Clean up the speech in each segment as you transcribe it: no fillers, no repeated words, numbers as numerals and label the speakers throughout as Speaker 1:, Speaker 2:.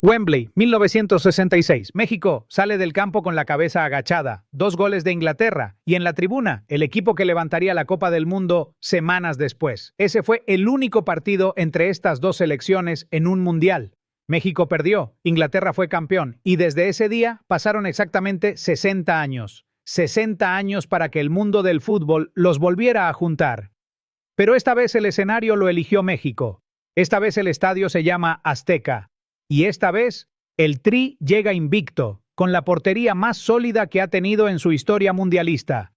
Speaker 1: Wembley, 1966. México sale del campo con la cabeza agachada. 2 goles de Inglaterra. Y en la tribuna, el equipo que levantaría la Copa del Mundo semanas después. Ese fue el único partido entre estas dos selecciones en un mundial. México perdió, Inglaterra fue campeón. Y desde ese día pasaron exactamente 60 años. 60 años para que el mundo del fútbol los volviera a juntar. Pero esta vez el escenario lo eligió México. Esta vez el estadio se llama Azteca. Y esta vez, el Tri llega invicto, con la portería más sólida que ha tenido en su historia mundialista.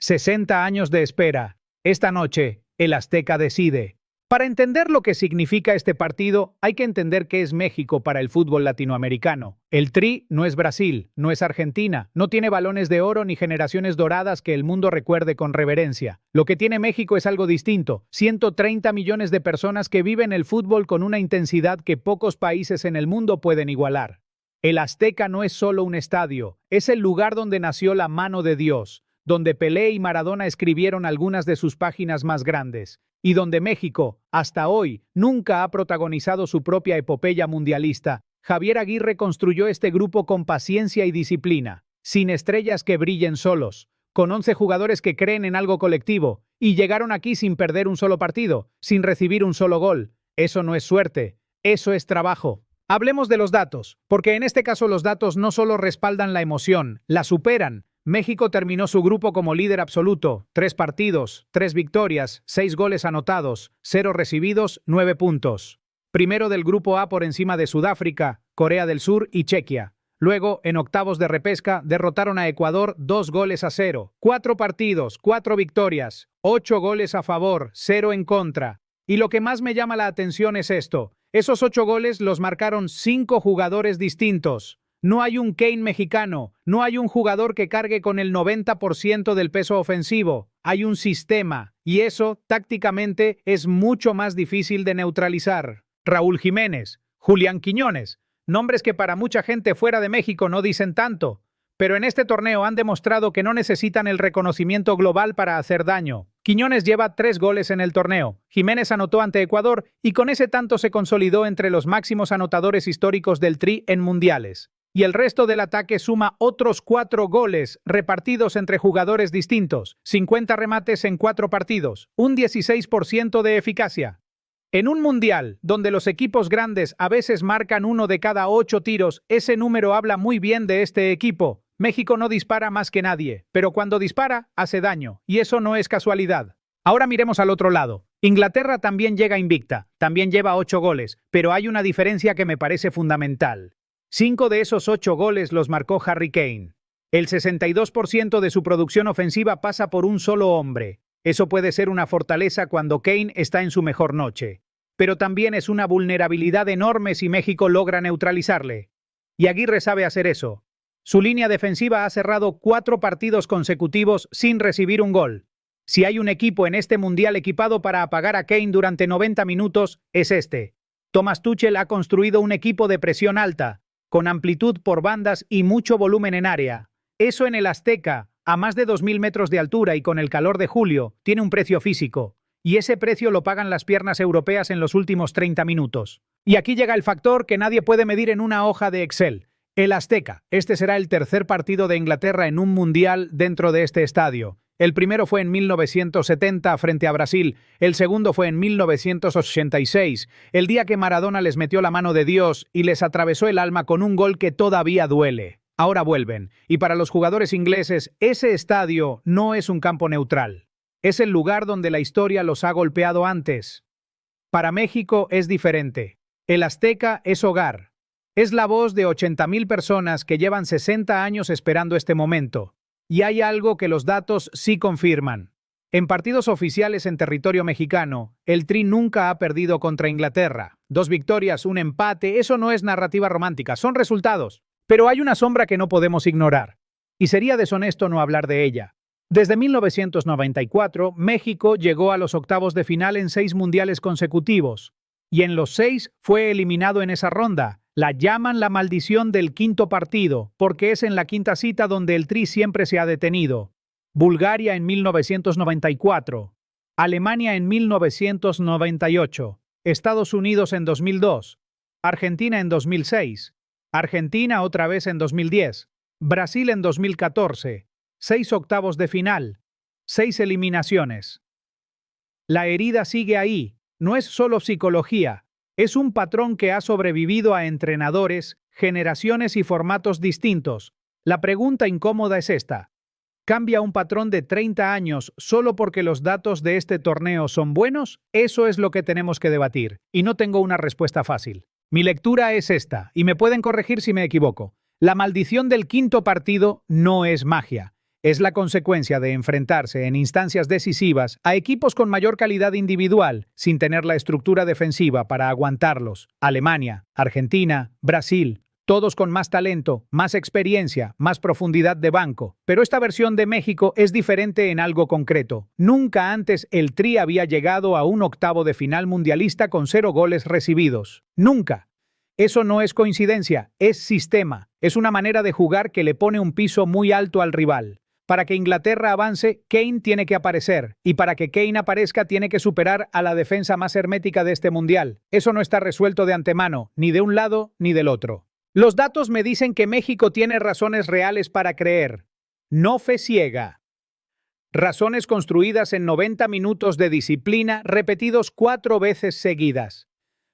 Speaker 1: 60 años de espera. Esta noche, el Azteca decide. Para entender lo que significa este partido, hay que entender qué es México para el fútbol latinoamericano. El Tri no es Brasil, no es Argentina, no tiene balones de oro ni generaciones doradas que el mundo recuerde con reverencia. Lo que tiene México es algo distinto. 130 millones de personas que viven el fútbol con una intensidad que pocos países en el mundo pueden igualar. El Azteca no es solo un estadio, es el lugar donde nació la mano de Dios, donde Pelé y Maradona escribieron algunas de sus páginas más grandes, y donde México, hasta hoy, nunca ha protagonizado su propia epopeya mundialista. Javier Aguirre construyó este grupo con paciencia y disciplina, sin estrellas que brillen solos, con 11 jugadores que creen en algo colectivo, y llegaron aquí sin perder un solo partido, sin recibir un solo gol. Eso no es suerte, eso es trabajo. Hablemos de los datos, porque en este caso los datos no solo respaldan la emoción, la superan. México terminó su grupo como líder absoluto, 3 partidos, 3 victorias, 6 goles anotados, 0 recibidos, 9 puntos. Primero del grupo A por encima de Sudáfrica, Corea del Sur y Chequia. Luego, en octavos de repesca, derrotaron a Ecuador 2-0. 4 partidos, 4 victorias, 8 goles a favor, 0 en contra. Y lo que más me llama la atención es esto. Esos 8 goles los marcaron 5 jugadores distintos. No hay un Kane mexicano, no hay un jugador que cargue con el 90% del peso ofensivo. Hay un sistema, y eso, tácticamente, es mucho más difícil de neutralizar. Raúl Jiménez, Julián Quiñones, nombres que para mucha gente fuera de México no dicen tanto, pero en este torneo han demostrado que no necesitan el reconocimiento global para hacer daño. Quiñones lleva 3 goles en el torneo, Jiménez anotó ante Ecuador y con ese tanto se consolidó entre los máximos anotadores históricos del Tri en mundiales. Y el resto del ataque suma otros 4 goles repartidos entre jugadores distintos, 50 remates en 4 partidos, un 16% de eficacia. En un mundial, donde los equipos grandes a veces marcan 1 de cada 8 tiros, ese número habla muy bien de este equipo. México no dispara más que nadie, pero cuando dispara, hace daño, y eso no es casualidad. Ahora miremos al otro lado. Inglaterra también llega invicta, también lleva 8 goles, pero hay una diferencia que me parece fundamental. 5 de esos 8 goles los marcó Harry Kane. El 62% de su producción ofensiva pasa por un solo hombre. Eso puede ser una fortaleza cuando Kane está en su mejor noche. Pero también es una vulnerabilidad enorme si México logra neutralizarle. Y Aguirre sabe hacer eso. Su línea defensiva ha cerrado 4 partidos consecutivos sin recibir un gol. Si hay un equipo en este mundial equipado para apagar a Kane durante 90 minutos, es este. Thomas Tuchel ha construido un equipo de presión alta, con amplitud por bandas y mucho volumen en área. Eso en el Azteca, a más de 2000 metros de altura y con el calor de julio, tiene un precio físico. Y ese precio lo pagan las piernas europeas en los últimos 30 minutos. Y aquí llega el factor que nadie puede medir en una hoja de Excel. El Azteca. Este será el tercer partido de Inglaterra en un mundial dentro de este estadio. El primero fue en 1970 frente a Brasil, el segundo fue en 1986, el día que Maradona les metió la mano de Dios y les atravesó el alma con un gol que todavía duele. Ahora vuelven, y para los jugadores ingleses, ese estadio no es un campo neutral. Es el lugar donde la historia los ha golpeado antes. Para México es diferente. El Azteca es hogar. Es la voz de 80,000 personas que llevan 60 años esperando este momento. Y hay algo que los datos sí confirman. En partidos oficiales en territorio mexicano, el Tri nunca ha perdido contra Inglaterra. 2 victorias, un empate, eso no es narrativa romántica, son resultados. Pero hay una sombra que no podemos ignorar. Y sería deshonesto no hablar de ella. Desde 1994, México llegó a los octavos de final en 6 mundiales consecutivos. Y en los 6 fue eliminado en esa ronda. La llaman la maldición del quinto partido, porque es en la quinta cita donde el Tri siempre se ha detenido. Bulgaria en 1994, Alemania en 1998, Estados Unidos en 2002, Argentina en 2006, Argentina otra vez en 2010, Brasil en 2014, 6 octavos de final, 6 eliminaciones. La herida sigue ahí, no es solo psicología, es un patrón que ha sobrevivido a entrenadores, generaciones y formatos distintos. La pregunta incómoda es esta: ¿cambia un patrón de 30 años solo porque los datos de este torneo son buenos? Eso es lo que tenemos que debatir, y no tengo una respuesta fácil. Mi lectura es esta, y me pueden corregir si me equivoco. La maldición del quinto partido no es magia. Es la consecuencia de enfrentarse en instancias decisivas a equipos con mayor calidad individual, sin tener la estructura defensiva para aguantarlos. Alemania, Argentina, Brasil, todos con más talento, más experiencia, más profundidad de banco. Pero esta versión de México es diferente en algo concreto. Nunca antes el Tri había llegado a un octavo de final mundialista con 0 goles recibidos. Nunca. Eso no es coincidencia, es sistema. Es una manera de jugar que le pone un piso muy alto al rival. Para que Inglaterra avance, Kane tiene que aparecer, y para que Kane aparezca tiene que superar a la defensa más hermética de este mundial. Eso no está resuelto de antemano, ni de un lado ni del otro. Los datos me dicen que México tiene razones reales para creer. No fe ciega. Razones construidas en 90 minutos de disciplina, repetidos 4 veces seguidas.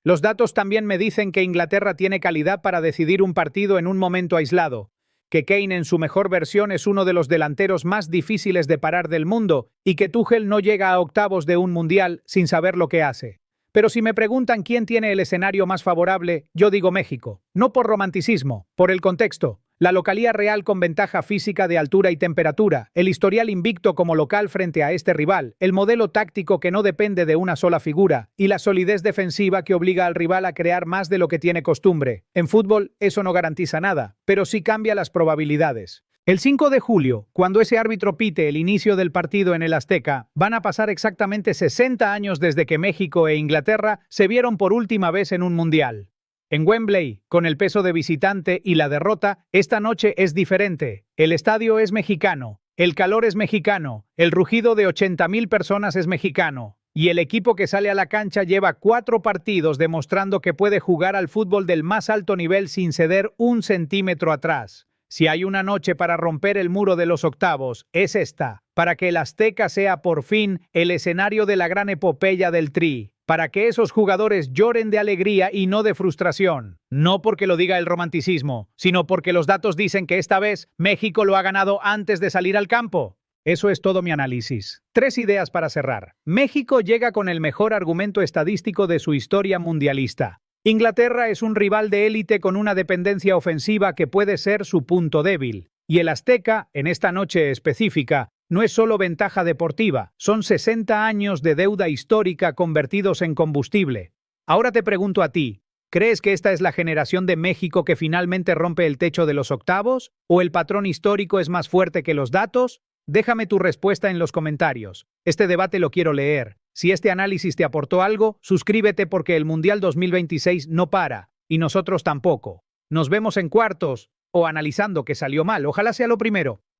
Speaker 1: Los datos también me dicen que Inglaterra tiene calidad para decidir un partido en un momento aislado, que Kane en su mejor versión es uno de los delanteros más difíciles de parar del mundo y que Tuchel no llega a octavos de un mundial sin saber lo que hace. Pero si me preguntan quién tiene el escenario más favorable, yo digo México. No por romanticismo, por el contexto. La localía real con ventaja física de altura y temperatura, el historial invicto como local frente a este rival, el modelo táctico que no depende de una sola figura y la solidez defensiva que obliga al rival a crear más de lo que tiene costumbre. En fútbol eso no garantiza nada, pero sí cambia las probabilidades. El 5 de julio, cuando ese árbitro pite el inicio del partido en el Azteca, van a pasar exactamente 60 años desde que México e Inglaterra se vieron por última vez en un mundial. En Wembley, con el peso de visitante y la derrota, esta noche es diferente. El estadio es mexicano, el calor es mexicano, el rugido de 80,000 personas es mexicano, y el equipo que sale a la cancha lleva 4 partidos demostrando que puede jugar al fútbol del más alto nivel sin ceder un centímetro atrás. Si hay una noche para romper el muro de los octavos, es esta, para que el Azteca sea por fin el escenario de la gran epopeya del Tri, para que esos jugadores lloren de alegría y no de frustración. No porque lo diga el romanticismo, sino porque los datos dicen que esta vez México lo ha ganado antes de salir al campo. Eso es todo mi análisis. 3 ideas para cerrar. México llega con el mejor argumento estadístico de su historia mundialista. Inglaterra es un rival de élite con una dependencia ofensiva que puede ser su punto débil. Y el Azteca, en esta noche específica, no es solo ventaja deportiva, son 60 años de deuda histórica convertidos en combustible. Ahora te pregunto a ti, ¿crees que esta es la generación de México que finalmente rompe el techo de los octavos? ¿O el patrón histórico es más fuerte que los datos? Déjame tu respuesta en los comentarios. Este debate lo quiero leer. Si este análisis te aportó algo, suscríbete porque el Mundial 2026 no para, y nosotros tampoco. Nos vemos en cuartos, o analizando que salió mal, ojalá sea lo primero.